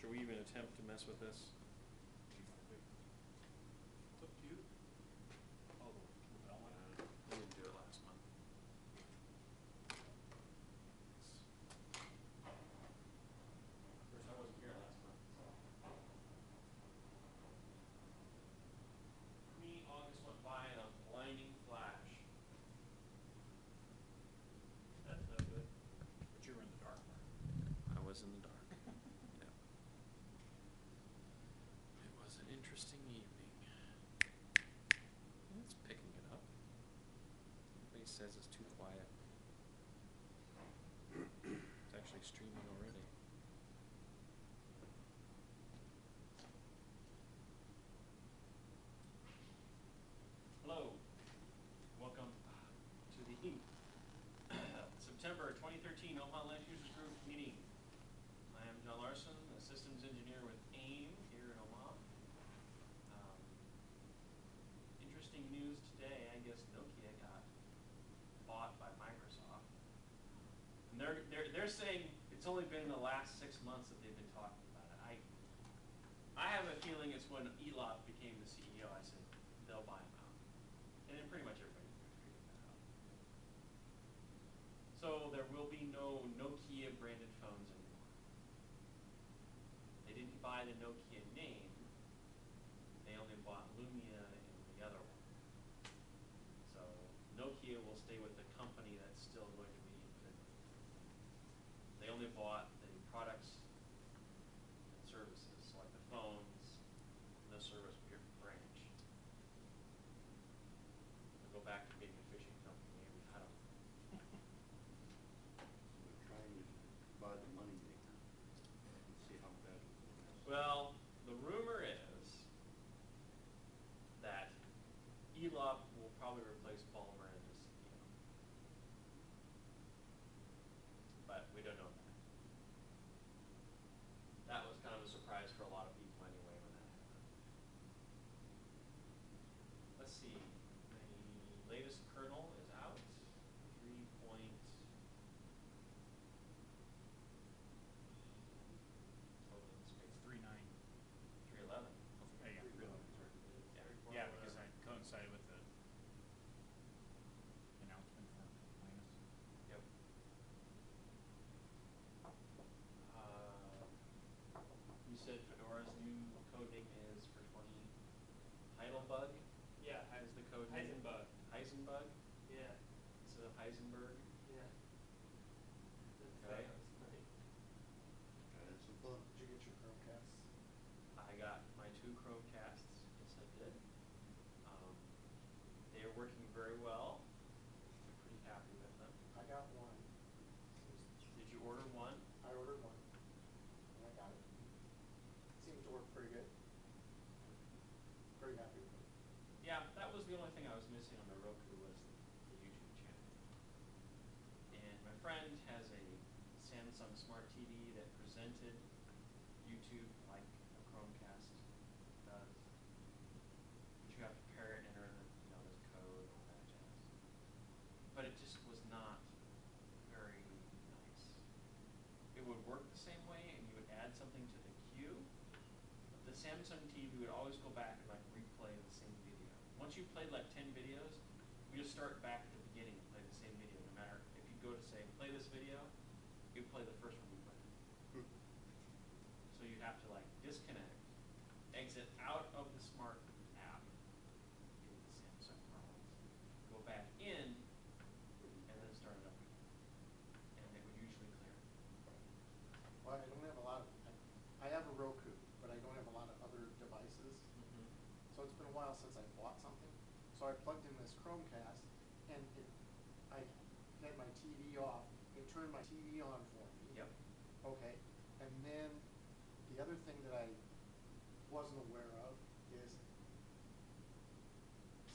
Should we even attempt to mess with this? It's up to you. Oh, the bell one. We didn't do it last month. Of course, I wasn't here last month. For me, August went by in a blinding flash. That's no good. But you were in the dark part. I was in the dark. Yeah. It was an interesting evening. It's picking it up. Everybody says it's too quiet. It's actually streaming already. Hello. Welcome to the September 2013 Omaha Land Users Group meeting. I am John Larson, a systems engineer with AIM here in Omaha. Interesting news today. I guess Nokia got bought by Microsoft, and they're saying it's only been in the last 6 months that they've been talking about it. I have a feeling it's when Elop became the CEO. I said they'll buy him out, and then pretty much everybody figured that out. So there will be no Nokia branded phones anymore. They didn't buy the Nokia name. They only bought Lumia and the other one. So Nokia will stay with the company that's still going to be in Finland. They only bought the products and services, so like the phones, no service branch. They'll go back to being a fishing company, maybe, I don't know. We're trying to buy the money maker and see how bad it is. Well, the rumor is that Elop will probably replace Ballmer as the CEO. But we don't know that. That was kind of a surprise for a lot of people anyway when that happened. Let's see. The latest kernel is out. 3. Hold on, It's 3.9. 3.11. Yeah, really. Yeah. Yeah, because that coincided with the announcement from Linus. Yep. You said Fedora's new code name is for 20. Heidelbug? Yeah, Is the code name? Heisenbug. Heisenbug? Yeah, Instead of Heisenberg? yeah. Okay. That's nice. Had some fun. Did you get your Chromecasts? I got my 2 Chromecasts. Yes, I did. They are working very well. I'm pretty happy with them. I got one. Did you order one? I ordered one, and I got it. Seems to work pretty good. Pretty happy with it. Yeah, that was the only thing I was missing on the Roku was the YouTube channel. And my friend has a Samsung Smart TV that presented YouTube like a Chromecast does. But you have to pair it, enter the code, all that jazz. But it just was not very nice. It would work the same way, and you would add something to the queue. But the Samsung TV would always go back and like replay the same video. Once you played like 10 videos, we just start back at the beginning and play the same video. No matter if you go to say play this video, you play the first one you played. So you have to like disconnect, exit out of the smart app in the Samsung parlance, go back in, and then start it up again. And it would usually clear. Well, I don't have a lot of, I have a Roku, but I don't have a lot of other devices. So it's been a while since I bought something. So I plugged in this Chromecast, and I had my TV off. It turned my TV on for me. Yep. Okay. And then the other thing that I wasn't aware of is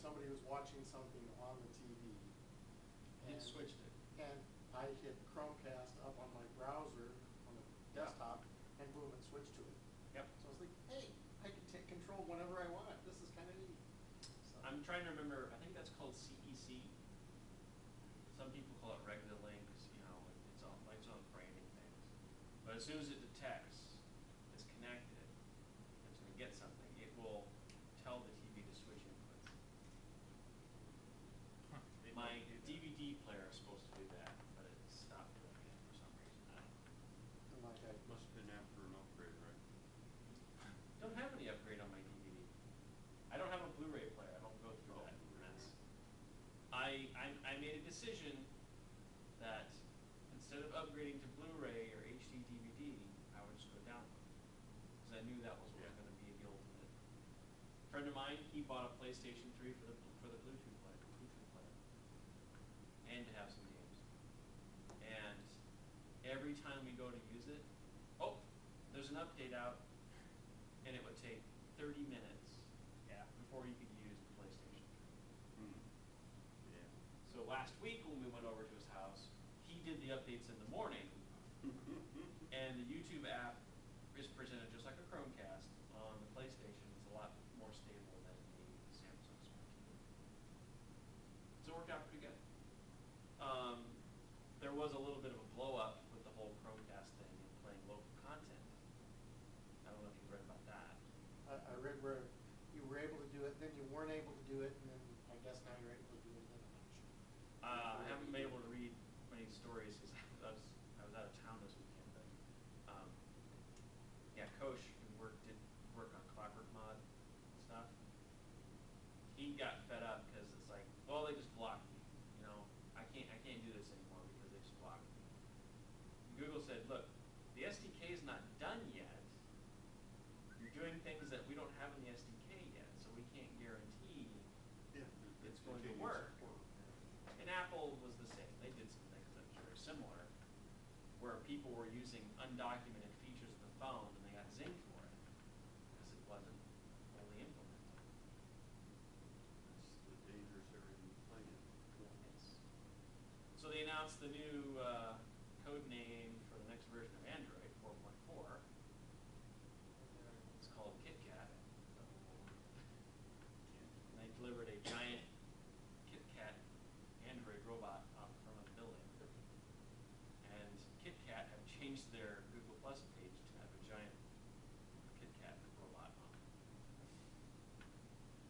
somebody was watching something on the TV. It switched it. And I hit Chromecast up on my browser on the desktop, and boom, it switched to it. Yep. So I was like, hey, I can take control whenever I want. This is kind of neat. So, I'm trying to remember, I think that's called CEC. Some people call it regular links, it's on branding things. But as soon as it detects it's connected I made a decision that instead of upgrading to Blu-ray or HD DVD, I would just go download. Because I knew that was what was going to be the ultimate. A friend of mine, he bought a PlayStation 3 for the Bluetooth player, and to have some games. And every time we go to use it, oh, there's an update out, and it would take 30 minutes before you could use the PlayStation 3. Yeah. So last week when we went over to his house, he did the updates in the morning, and the YouTube app is presented just like a Chromecast on the PlayStation. It's a lot more stable than the Samsung Smart TV. So it worked out pretty good. There was a little bit of a blow up with the whole Chromecast thing and playing local content. I don't know if you've read about that. I read where you were able to do it, then you weren't able to do it, and then I guess now you're able to do it, then I'm not sure. I haven't been able to read many stories because I was out of town this weekend. But yeah, Kosh, who did work on Clockwork Mod stuff, he got fed up because it's like, well, they just blocked me. You know, I can't do this anymore because they just blocked me. Google said, look, the SDK is not done yet. You're doing things that we don't have in the SDK yet, so we can't guarantee it's going to work. And Apple was the same. They did some things that were very similar, where people were using undocumented features of the phone and they got zinged for it because it wasn't fully implemented. That's the dangerous area to play in. Yes. So they announced the new code name for the next version of Android, 4.4. It's called KitKat. And they delivered a giant KitKat Android robot out in front of the building. And KitKat have changed their Google Plus page to have a giant KitKat robot on it.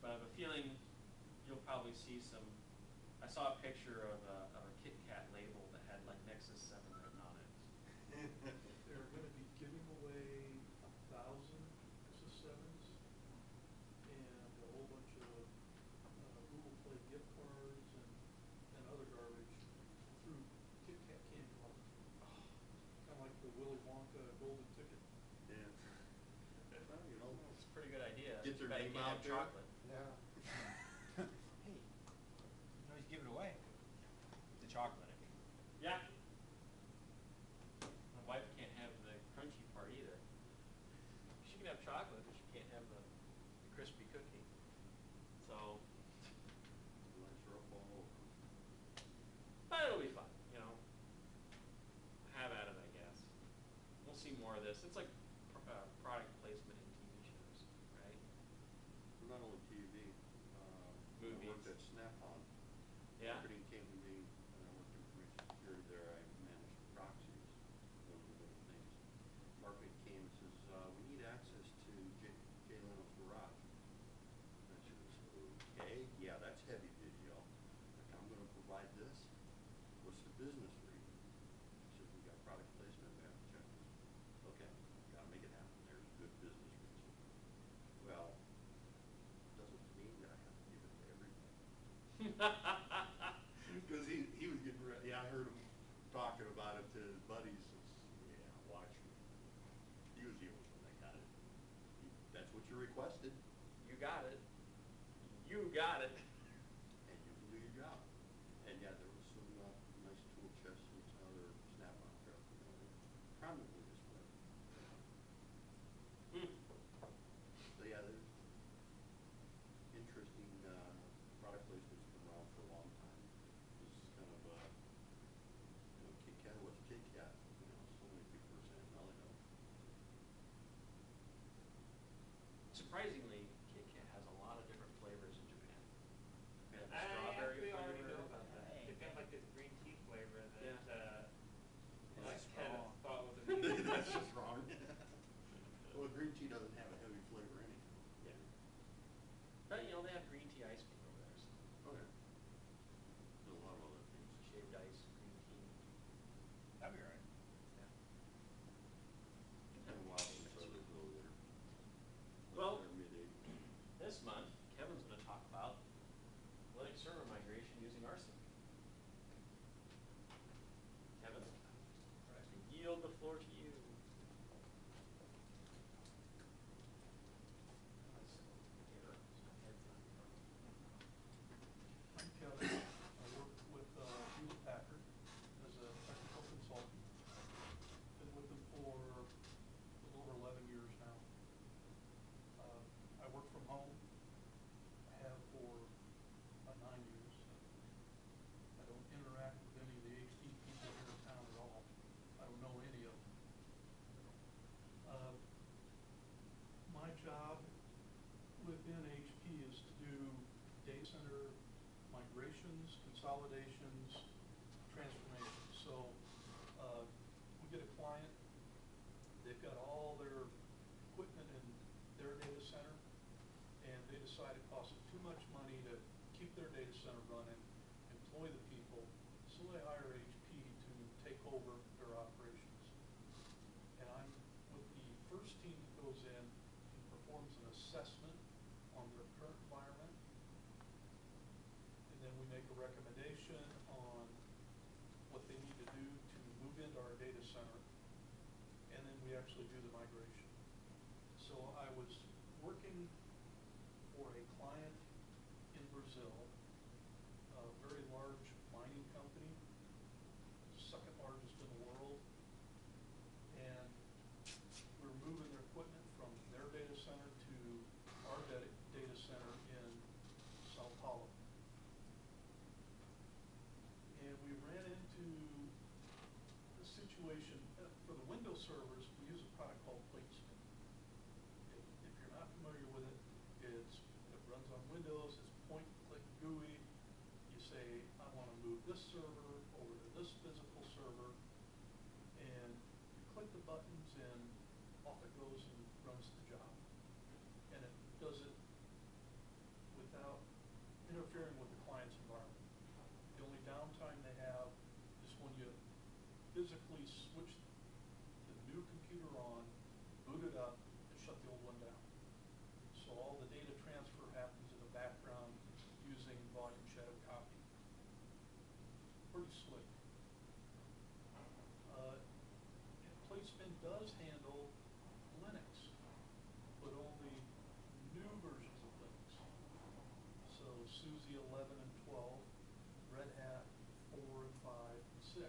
But I have a feeling you'll probably see some. I saw a picture of a KitKat label that had like Nexus 7 written on it. They're going to be giving away 1,000 Nexus 7s and a whole bunch of Google Play gift cards and other garbage through KitKat Candy Bar. Kind of like the Willy Wonka golden ticket. Yeah. Well, you know, It's a pretty good idea. Get their Too bad name you can't out have there. chocolate. Yeah. Hey, you can always give it away. The chocolate, I mean. Yeah. My wife can't have the crunchy part either. She can have chocolate, but she can't have the crispy cookie. So, lights are up all over. but it'll be fun, you know. Have at it, I guess. We'll see more of this. It's like product placement in TV shows, right? Well, not only TV. When I worked Movies. at Snap-on. Yeah. Marketing came to me, and I worked in information security there. I managed proxies, one of the little things. Marketing came and says, we need access to Jay Leno's garage. And I said, okay, yeah, that's heavy video. Like, I'm gonna provide this. What's the business read? He said, we got product placement, we have to check this. Okay, gotta make it happen. There's good business reason. Well, doesn't mean that I have to give it to everybody. Because he was getting ready. Yeah, I heard him talking about it to his buddies. Yeah, watch me. He was the only one that got it. That's what you requested, You got it. You got it. and you can do your job. And yeah, there was some nice tool chests and some other Snap-on stuff, prominently displayed. So yeah, there's interesting product placement's been around for a long time. This is kind of KitKat, what's KitKat? So many people are saying, well, they know. Surprisingly, KitKat has a lot of different flavors in Japan. They have I strawberry actually already flavor. know about that. Hey. They've got like this green tea flavor that Yeah. I That's kind of strong. thought was amazing. That's just wrong. Well, green tea doesn't have a heavy flavor anyhow. Yeah. But you know they have green tea ice cream over there. So Okay. There's a lot of other things. shaved ice, green tea. That'd be right. Yeah. It's been a while since I was over there. Well, There mid-80s. This month, Kevin's going to talk about Linux server migration using RSync. within HP is to do data center migrations, consolidations, transformations. So, we get a client, they've got all their equipment in their data center, and they decide it costs them too much money to keep their data center running, employ the people, so they hire HP to take over their operations. And I'm with the first team that goes in and performs an assessment on their current environment, and then we make a recommendation on what they need to do to move into our data center, and then we actually do the migration. So I was working for a client in Brazil, a very large mining company, second largest in the world, and we're moving their equipment from their data center to our data center in Sao Paulo. And we ran into a situation, for the Windows servers, we use a product called PlateSpin. If you're not familiar with it, it runs on Windows, it's point-and-click GUI. You say, I want to move this server over to this physical server, and you click the buttons and off it goes and runs the job. And it does it without interfering with the client's environment. The only downtime they have is when you physically switch the new computer on, boot it up, and shut the old one down. So all the data transfer happens in the background using volume shadow copy. Pretty slick. PlateSpin does handle Linux, but only new versions of Linux. So SUSE 11 and 12, Red Hat 4 and 5 and 6.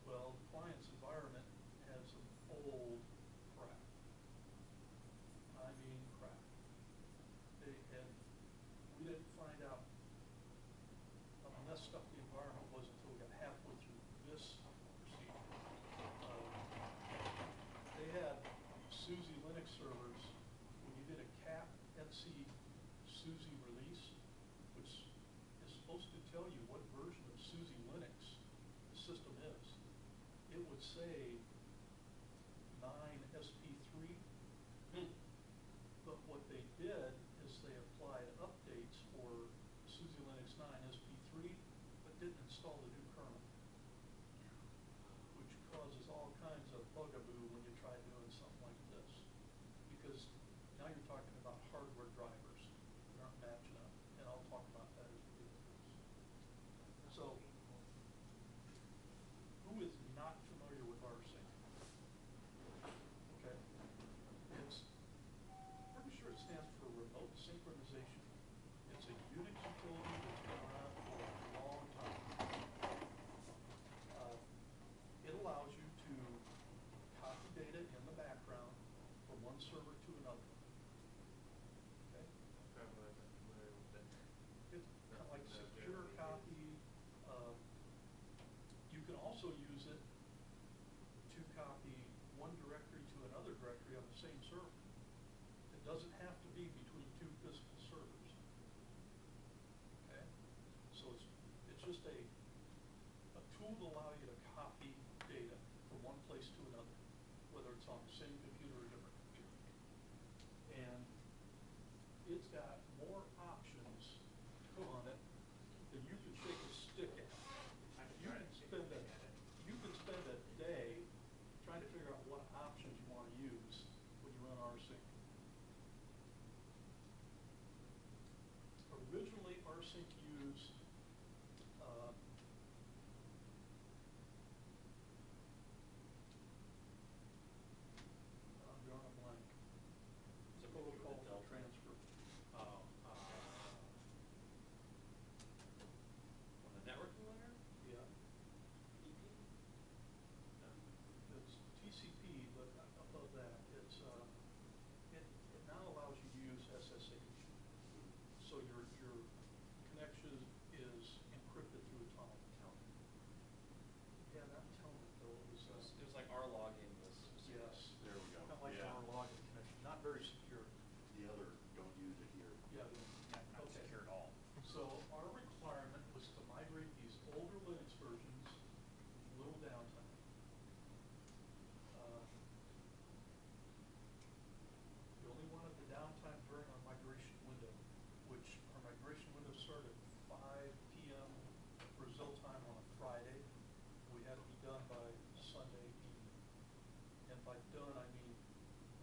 Well, the client's environment has some old crap. I mean crap. We didn't find out how messed up the environment was until we got halfway through this procedure. They had SUSE Linux servers. When you did a cat etc SUSE release, which is supposed to tell you what version of SUSE Linux the system is, it would say 9 SP3. But what they did is they applied updates for SUSE Linux 9 SP3, but didn't install the new kernel, which causes all kinds of bugaboo when you try doing something like this. Because now you're talking about hardware drivers that aren't matching up, and I'll talk about that as we do this. So, who is not familiar with rsync? Okay. It's pretty sure it stands for remote synchronization. It's a Unix utility that's been around for a long time. It allows you to copy data in the background from one server to another. Okay? Probably wasn't familiar with it. It's kind of like secure copy. You can also use it to copy one directory to another directory on the same server. It doesn't have to be between two physical servers. Okay? So it's just a tool to allow you to copy data from one place to another, whether it's on the same computer or a different computer. And it's got more options on it than you can shake a stick at. You could spend a day trying to figure out what options you want to use when you run rsync. Originally, rsync used I'm drawing a blank. Something to do with Protocol the for Delta. transfer. Oh, on the networking layer? Yeah. TCP? No. It's TCP, but above that, it now allows you to use SSH. So your connection is encrypted through a tunnel. Yeah, not telnet though. It was like our login was. Yes. There we go. Kind of like Yeah. our login connection, not very secure. the other don't use it here. Yeah, Not okay. secure at all. So our requirement was to migrate these older Linux versions, with little downtime. Uh, We only wanted the downtime during our migration window, which our migration window started at 5 p.m. Brazil time on a Friday. We had to be done by Sunday evening. And by done, I mean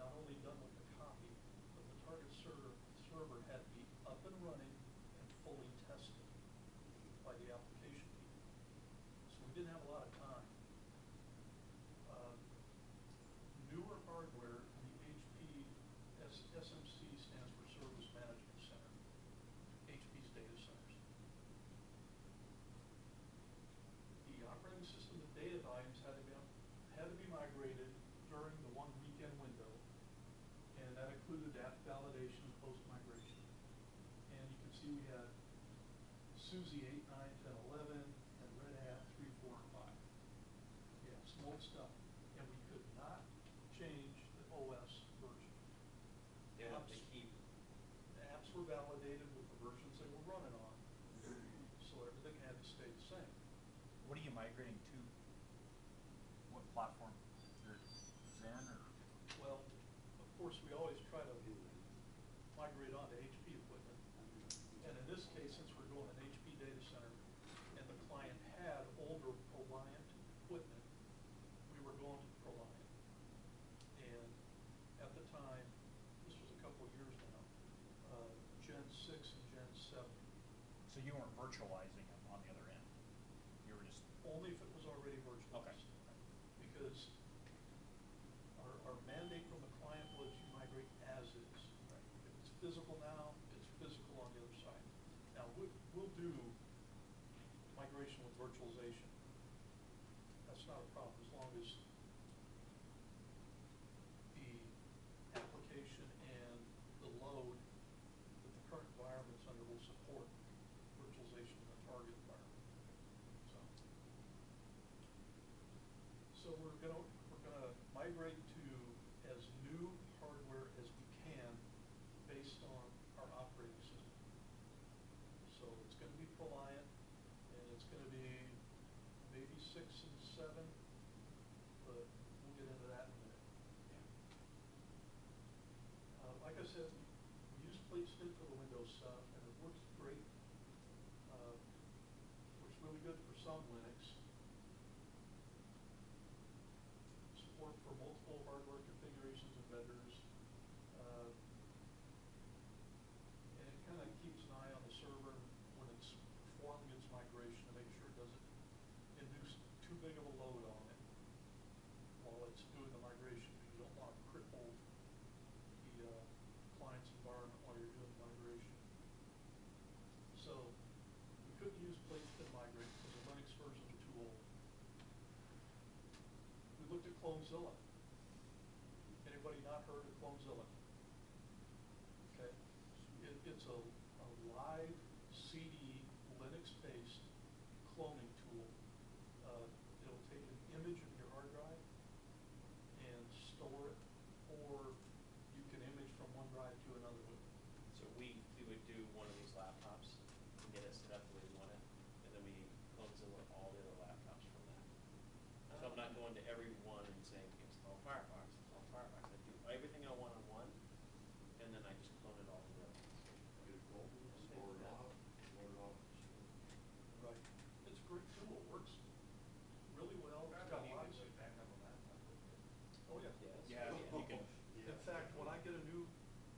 not only done with the copy, but the target server had to be up and running and fully tested by the application people. So we didn't have a lot of time. Newer hardware, the HP SMC stands for Service Management Center, HP's data centers. The operating system and data volumes had to be migrated during the 1 weekend window, and that included app validation and post-migration. And you can see we had SUSE 8, 9, 10, 11, and Red Hat 3, 4, and 5. Yeah, some old stuff. And we could not change the OS version. They have to keep. The apps were validated with the versions they were running on, so everything had to stay the same. What are you migrating to? What platform? Your Zen or? Well, of course, we always try to migrate onto HP equipment. And in this case, since we're doing an HP data center and the client had older ProLiant equipment, we were going to ProLiant. And at the time, this was a couple of years now, Gen 6 and Gen 7. So you weren't virtualizing them on the other end? You were just. Only if it was already virtualized. Okay. Because our mandate from the client was you migrate as is. Right. If it's physical now, it's physical on the other side. Now, we'll do migration with virtualization. That's not a problem, as long as the application and the load that the current environment's under will support virtualization in the target environment. So we're gonna migrate to as new hardware as we can based on our operating system. So it's gonna be ProLiant, and it's gonna be maybe 6 and 7, but we'll get into that in a minute. Like I said, we use PlateSmith for the Windows stuff, and it works great. Works really good for some Linux. Support for multiple hardware configurations and vendors. And it kind of keeps an eye on the server when it's performing its migration to make sure it doesn't induce too big of a load on it while it's doing the migration, because you don't want to cripple the client's environment while you're doing the migration. So we couldn't use PlateSmith migrate because the Linux versions are too old. We looked at Clonezilla. Anybody not heard of Clonezilla? Okay. It's a live CD Linux-based cloning tool. It'll take an image of your hard drive and store it, or you can image from one drive to another with it. So we would do one of these laptops and get it set up the way we want it, and then we Clonezilla all the other laptops from that. So I'm not going to every one and saying install Firefox, install Firefox. I do everything I want on one, and then I just clone it all in the other ones. Get it cold, store it off, load it off. Right. It's a great tool. It works really well. It's got lots. Oh, yeah. Yes. Yeah, you can. In fact, when I get a new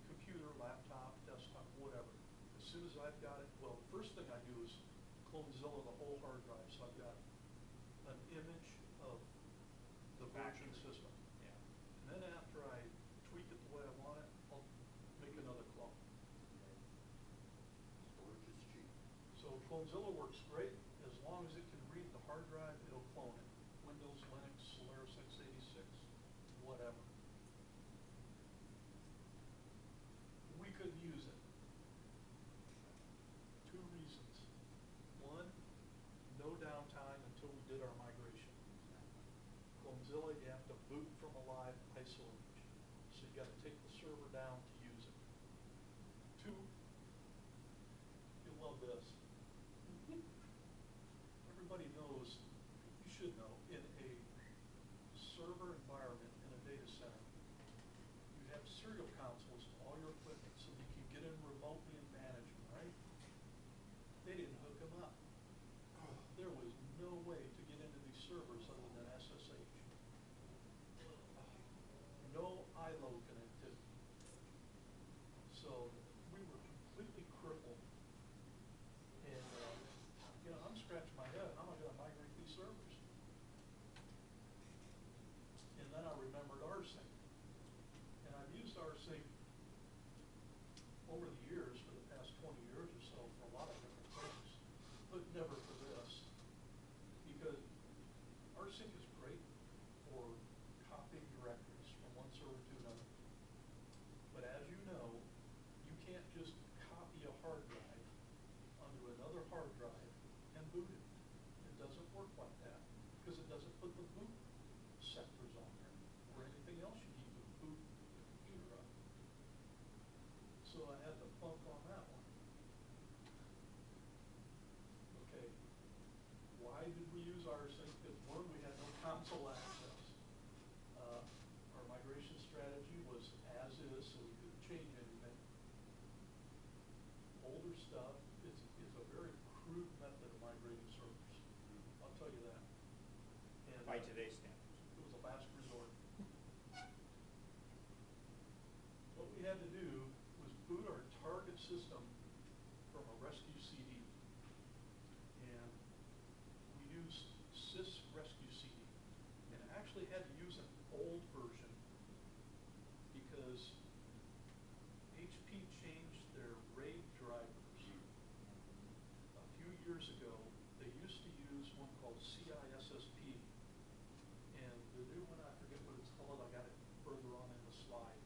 computer, laptop, desktop, whatever, as soon as I've got it, well, the first thing I do is Clonezilla the whole hard drive, so I've got an image of the version system. Yeah. And then after I tweak it the way I want it, I'll make another clone. Storage is cheap. So Clonezilla works great. As long as it can read the hard drive, it'll clone it. Windows, Linux, Solaris x86, whatever. We couldn't use it. 2 reasons. One, no downtime until we did our migration. Clonezilla, you have to boot from a live ISO image. So you got to take the server down to use it. They didn't hook them up. There was no way to get into these servers other than SSH. No ILO connectivity. So we were completely crippled. And, I'm scratching my head, how am I gonna migrate these servers? And then I remembered rsync. And I've used rsync over the years, for the past 20 years or so, for a lot of different things, but never for this. Because rsync is great for copying directories from one server to another. But as you know, you can't just copy a hard drive onto another hard drive and boot it. It doesn't work like that, because it doesn't put the boot sectors on there, or anything else you need to boot the computer up. So I had to bunk on that one. Okay, why did we use rsync? Because one, we had no console access. Our migration strategy was as is, so we couldn't change anything. Older stuff is a very crude method of migrating servers. I'll tell you that. And, By today's standards. it was a last resort. What we had to do was boot our target system from a rescue CD. And we used sys rescue CD. And I actually had to use an old version because HP changed their RAID drivers. A few years ago, they used to use one called CISSP. And the new one, I forget what it's called, I got it further on in the slide.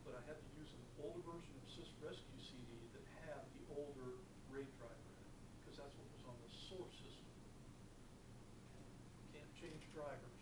But I had to use an older version of sysrescue CD that had the older RAID driver in it, because that's what was on the source system. Can't change drivers.